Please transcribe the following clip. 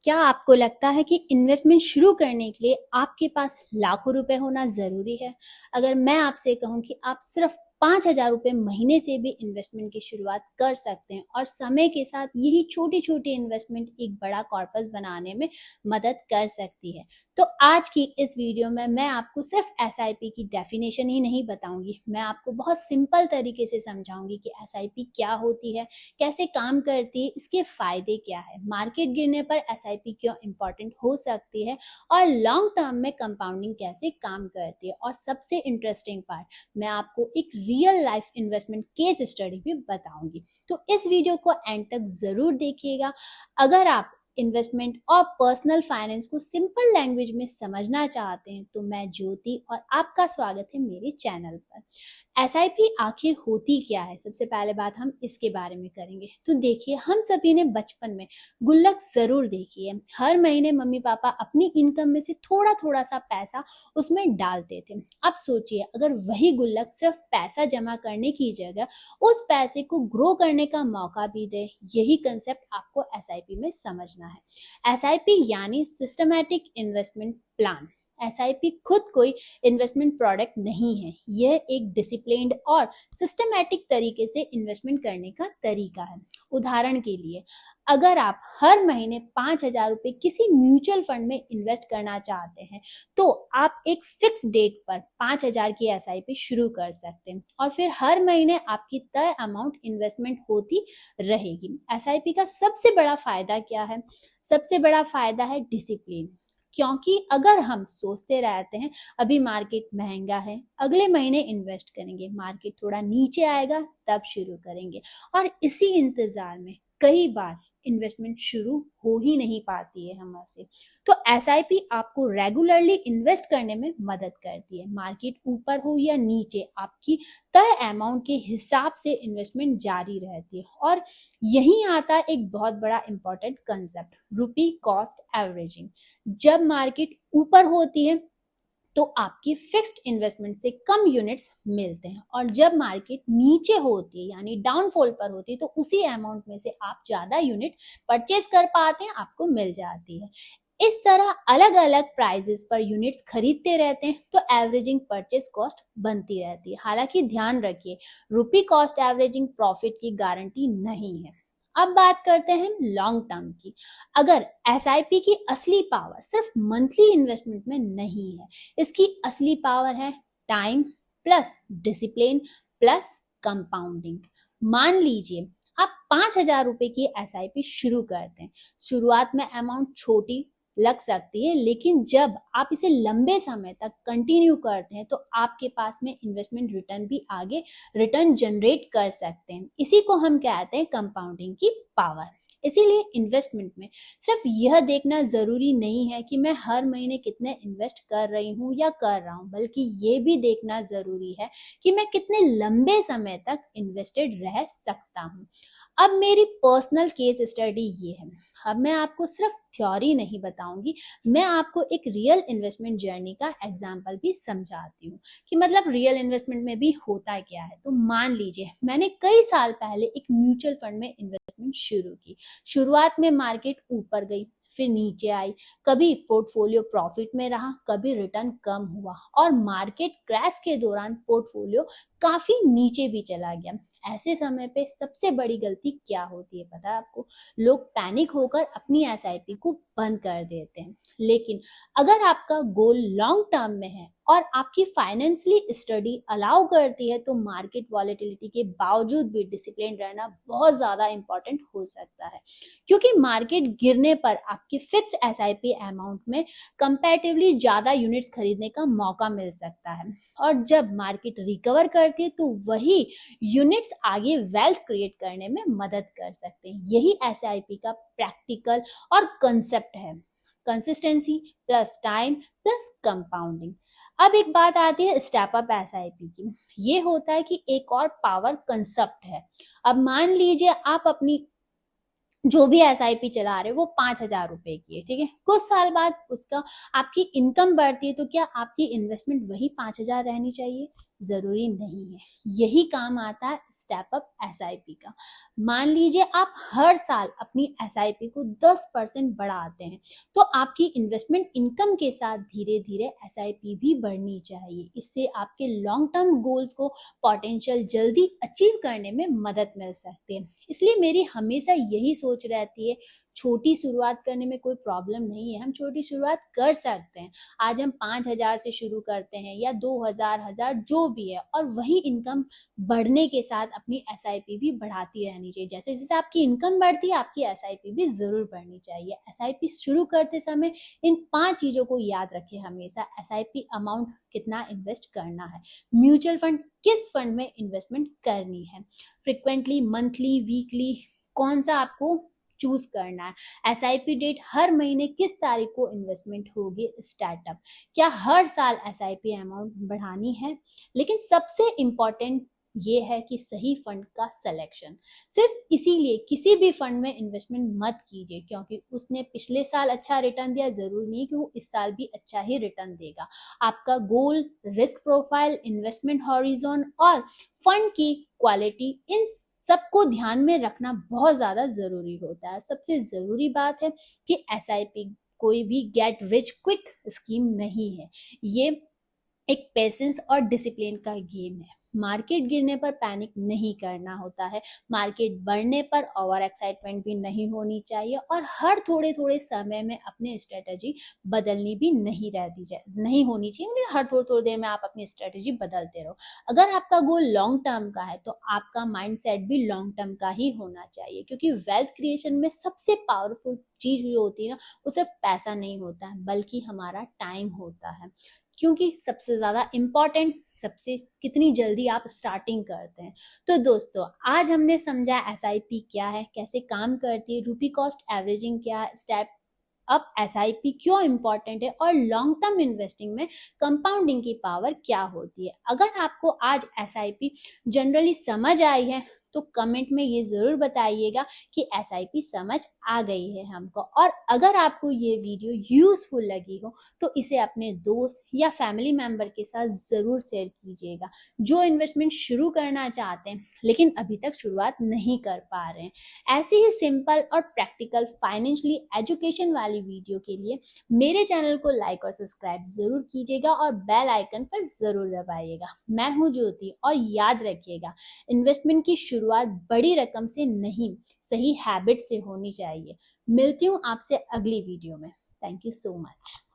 क्या आपको लगता है कि इन्वेस्टमेंट शुरू करने के लिए आपके पास लाखों रुपए होना ज़रूरी है? अगर मैं आपसे कहूँ कि आप सिर्फ 5,000 रुपए महीने से भी इन्वेस्टमेंट की शुरुआत कर सकते हैं और समय के साथ यही छोटी-छोटी इन्वेस्टमेंट एक बड़ा कॉर्पस बनाने में मदद कर सकती है। तो आज की इस वीडियो में मैं आपको सिर्फ एसआईपी की डेफिनेशन ही नहीं बताऊँगी, मैं आपको बहुत सिंपल तरीके से समझाऊँगी कि एसआईपी क्या होती है, कैसे काम करती है, इसके फायदे क्या है, मार्केट गिरने पर एसआईपी क्यों इम्पोर्टेंट हो सकती है और लॉन्ग टर्म में कंपाउंडिंग कैसे काम करती है। और सबसे इंटरेस्टिंग पार्ट, मैं आपको एक real life investment case study भी बताऊंगी। तो इस वीडियो को एंड तक जरूर देखिएगा। अगर आप इन्वेस्टमेंट और पर्सनल फाइनेंस को सिंपल लैंग्वेज में समझना चाहते हैं तो मैं ज्योति और आपका स्वागत है मेरे चैनल पर। एसआईपी आखिर होती क्या है, सबसे पहले बात हम इसके बारे में करेंगे। तो देखिए, हम सभी ने बचपन में गुल्लक जरूर देखी है। हर महीने मम्मी पापा अपनी इनकम में से थोड़ा थोड़ा सा पैसा उसमें डालते थे। अब सोचिए, अगर वही गुल्लक सिर्फ पैसा जमा करने की जगह उस पैसे को ग्रो करने का मौका भी दे, यही कंसेप्ट आपको एसआईपी में समझना है। एसआईपी यानी सिस्टमैटिक इन्वेस्टमेंट प्लान। एसआईपी खुद कोई इन्वेस्टमेंट प्रोडक्ट नहीं है, यह एक डिसिप्लिन्ड और सिस्टमैटिक तरीके से इन्वेस्टमेंट करने का तरीका है। उदाहरण के लिए, अगर आप हर महीने 5,000 रुपए किसी म्यूचुअल फंड में इन्वेस्ट करना चाहते हैं तो आप एक फिक्स डेट पर 5,000 की एसआईपी शुरू कर सकते हैं और फिर हर महीने आपकी तय अमाउंट इन्वेस्टमेंट होती रहेगी। एसआईपी का सबसे बड़ा फायदा क्या है? सबसे बड़ा फायदा है डिसिप्लिन। क्योंकि अगर हम सोचते रहते हैं अभी मार्केट महंगा है, अगले महीने इन्वेस्ट करेंगे, मार्केट थोड़ा नीचे आएगा तब शुरू करेंगे, और इसी इंतजार में कई बार इन्वेस्टमेंट शुरू हो ही नहीं पाती है हमसे। तो एसआईपी आपको रेगुलरली इन्वेस्ट करने में मदद करती है। मार्केट ऊपर हो या नीचे, आपकी तय अमाउंट के हिसाब से इन्वेस्टमेंट जारी रहती है। और यही आता एक बहुत बड़ा इंपॉर्टेंट कंसेप्ट, रुपी कॉस्ट एवरेजिंग। जब मार्केट ऊपर होती है तो आपकी फिक्स्ड इन्वेस्टमेंट से कम यूनिट्स मिलते हैं, और जब मार्केट नीचे होती है यानी डाउनफॉल पर होती है तो उसी अमाउंट में से आप ज्यादा यूनिट परचेज कर पाते हैं, आपको मिल जाती है। इस तरह अलग अलग प्राइजेस पर यूनिट्स खरीदते रहते हैं तो एवरेजिंग परचेज कॉस्ट बनती रहती है। हालांकि ध्यान रखिए, रुपी कॉस्ट एवरेजिंग प्रॉफिट की गारंटी नहीं है। अब बात करते हैं लॉन्ग टर्म की। अगर एसआईपी की असली पावर सिर्फ मंथली इन्वेस्टमेंट में नहीं है, इसकी असली पावर है time plus discipline plus compounding. मान लीजिए आप 5,000 रुपए की एसआईपी शुरू करते हैं। शुरुआत में अमाउंट छोटी लग सकती है, लेकिन जब आप इसे लंबे समय तक कंटिन्यू करते हैं तो आपके पास में इन्वेस्टमेंट रिटर्न भी आगे रिटर्न जनरेट कर सकते हैं। इसी को हम कहते हैं कंपाउंडिंग की पावर। इसीलिए इन्वेस्टमेंट में सिर्फ यह देखना जरूरी नहीं है कि मैं हर महीने कितने इन्वेस्ट कर रही हूँ या कर रहा हूँ, बल्कि ये भी देखना जरूरी है कि मैं कितने लंबे समय तक इन्वेस्टेड रह सकता हूँ। अब मेरी पर्सनल केस स्टडी ये है। अब मैं आपको सिर्फ थ्योरी नहीं बताऊंगी, मैं आपको एक रियल इन्वेस्टमेंट जर्नी का एग्जाम्पल भी समझाती हूँ कि मतलब रियल इन्वेस्टमेंट में भी होता क्या है। तो मान लीजिए मैंने कई साल पहले एक म्यूचुअल फंड में इन्वेस्टमेंट शुरू की। शुरुआत में मार्केट ऊपर गई, फिर नीचे आई, कभी पोर्टफोलियो प्रॉफिट में रहा, कभी रिटर्न कम हुआ, और मार्केट क्रैश के दौरान पोर्टफोलियो काफी नीचे भी चला गया। ऐसे समय पे सबसे बड़ी गलती क्या होती है पता है आपको? लोग पैनिक होकर अपनी एसआईपी को बंद कर देते हैं। लेकिन अगर आपका गोल लॉन्ग टर्म में है और आपकी फाइनेंशियली स्टडी अलाउ करती है तो मार्केट वॉलेटिलिटी के बावजूद भी डिसिप्लिन रहना बहुत ज्यादा इंपॉर्टेंट हो सकता है। क्योंकि मार्केट गिरने पर आपकी फिक्स्ड एसआईपी अमाउंट में कंपैरेटिवली ज्यादा यूनिट्स खरीदने का मौका मिल सकता है, और जब मार्केट रिकवर करती है तो वही यूनिट्स आगे वेल्थ क्रिएट करने में मदद कर सकते हैं। यही एसआईपी का प्रैक्टिकल और कंसेप्ट है, consistency plus time plus compounding. अब एक बात आती है स्टेप अप एसआईपी की। ये होता है कि एक और पावर कंसेप्ट है। अब मान लीजिए आप अपनी जो भी एसआईपी चला रहे हो वो 5,000 रुपए की है, ठीक है। कुछ साल बाद उसका आपकी इनकम बढ़ती है तो क्या आपकी इन्वेस्टमेंट वही 5,000 रहनी चाहिए? जरूरी नहीं है। यही काम आता है स्टेप अप एसआईपी का। मान लीजिए आप हर साल अपनी एसआईपी को 10% बढ़ाते हैं, तो आपकी इन्वेस्टमेंट इनकम के साथ धीरे धीरे एसआईपी भी बढ़नी चाहिए। इससे आपके लॉन्ग टर्म गोल्स को पोटेंशियल जल्दी अचीव करने में मदद मिल सकती है। इसलिए मेरी हमेशा यही सोच रहती है, छोटी शुरुआत करने में कोई प्रॉब्लम नहीं है, हम छोटी शुरुआत कर सकते हैं। आज हम 5,000 से शुरू करते हैं या 2,000, 1,000 जो भी है, और वही इनकम बढ़ने के साथ अपनी एसआईपी भी बढ़ाती रहनी चाहिए। जैसे जैसे आपकी इनकम बढ़ती है, आपकी एसआईपी भी जरूर बढ़नी चाहिए। एसआईपी शुरू करते समय इन 5 चीजों को याद रखें हमेशा। एसआईपी अमाउंट कितना इन्वेस्ट करना है, म्यूचुअल फंड किस फंड में इन्वेस्टमेंट करनी है, फ्रिक्वेंटली, मंथली, वीकली, कौन सा आपको चूज करना है, एसआईपी डेट हर महीने किस तारीख को इन्वेस्टमेंट होगी स्टार्टअप, क्या हर साल एसआईपी अमाउंट बढ़ानी है। लेकिन सबसे इंपॉर्टेंट ये है कि सही फंड का सिलेक्शन। सिर्फ इसीलिए किसी भी फंड में इन्वेस्टमेंट मत कीजिए क्योंकि उसने पिछले साल अच्छा रिटर्न दिया, जरूरी नहीं कि वो इस साल भी अच्छा ही रिटर्न देगा। आपका गोल, रिस्क प्रोफाइल, इन्वेस्टमेंट हॉरिजॉन और फंड की क्वालिटी, इन सबको ध्यान में रखना बहुत ज्यादा जरूरी होता है। सबसे जरूरी बात है कि एसआईपी कोई भी गेट रिच क्विक स्कीम नहीं है, ये एक पेशेंस और डिसिप्लिन का गेम है। मार्केट गिरने पर पैनिक नहीं करना होता है, मार्केट बढ़ने पर ओवर एक्साइटमेंट भी नहीं होनी चाहिए, और हर थोड़े थोड़े समय में अपनी स्ट्रेटजी बदलनी भी नहीं होनी चाहिए। मतलब हर थोड़ी थोड़ी देर में आप अपनी स्ट्रेटजी बदलते रहो। अगर आपका गोल लॉन्ग टर्म का है तो आपका माइंडसेट भी लॉन्ग टर्म का ही होना चाहिए, क्योंकि वेल्थ क्रिएशन में सबसे पावरफुल चीज जो होती है ना, वो सिर्फ पैसा नहीं होता है बल्कि हमारा टाइम होता है। क्योंकि सबसे ज्यादा इम्पोर्टेंट सबसे कितनी जल्दी आप स्टार्टिंग करते हैं। तो दोस्तों, आज हमने समझा एसआईपी क्या है, कैसे काम करती है, रुपी कॉस्ट एवरेजिंग क्या है, स्टेप अब एसआईपी क्यों इंपॉर्टेंट है, और लॉन्ग टर्म इन्वेस्टिंग में कंपाउंडिंग की पावर क्या होती है। अगर आपको आज एसआईपी जनरली समझ आई है तो कमेंट में ये जरूर बताइएगा कि एसआईपी समझ आ गई है हमको। और अगर आपको ये वीडियो यूजफुल लगी हो तो इसे अपने दोस्त या फैमिली मेंबर के साथ जरूर शेयर कीजिएगा, जो इन्वेस्टमेंट शुरू करना चाहते हैं लेकिन अभी तक शुरुआत नहीं कर पा रहे हैं। ऐसी ही सिंपल और प्रैक्टिकल फाइनेंशियली एजुकेशन वाली वीडियो के लिए मेरे चैनल को लाइक और सब्सक्राइब जरूर कीजिएगा और बेल आइकन पर जरूर दबाइएगा। मैं हूं ज्योति, और याद रखिएगा, इन्वेस्टमेंट की शुरुआत बड़ी रकम से नहीं, सही हैबिट से होनी चाहिए। मिलती हूँ आपसे अगली वीडियो में। Thank you so much.